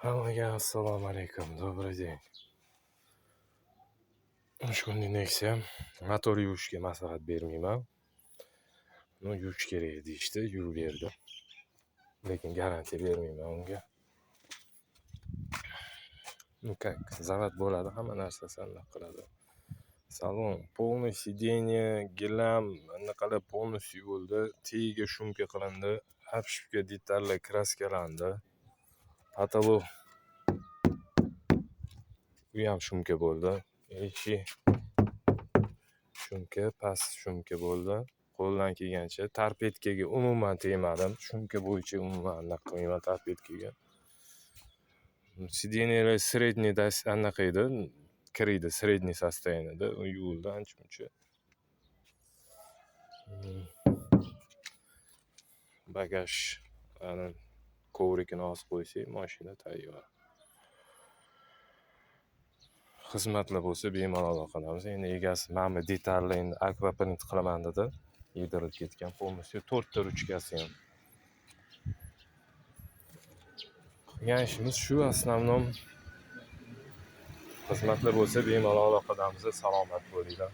Hammaga assalomu alaykum, добрый день. Shunday Nexia motor yuvishga maslahat bermayman. Yuvish kerak deyishdi, yuvib berdi. Lekin garantiya bermayman unga. Zavat bo'ladi, hamma narsasi aniq qiladi. Salon полный сиденье, gilam, anaqalar полностью yuvildi, tagiga shumka qilindi, apshipga detallar kraskalandi. Patolog u ham shumka bo'ldi. Shumka, past shumka bo'ldi. Qo'ldan kelgancha torpedkaga umuman tegmadim. Shumka bo'yicha umuman anaqa qilmayman torpedkaga. Sideniyalar средний anaqa edi, kirdi, средний состоянияda, u yuvildi ancha-muncha. Bagaj kovrikini osib qo'ysak, mashina tayyor. Xizmatlar bo'lsa bemalol qilamiz. Endi egasi mana bu detalni endi akvaprint qilaman dedi. Yedirilib ketgan полностью 4 ta ruchkasi ham. Qilgan ishimiz shu, основном. Xizmatlar bo'lsa bemalol aloqadamiz. Salomat bo'linglar.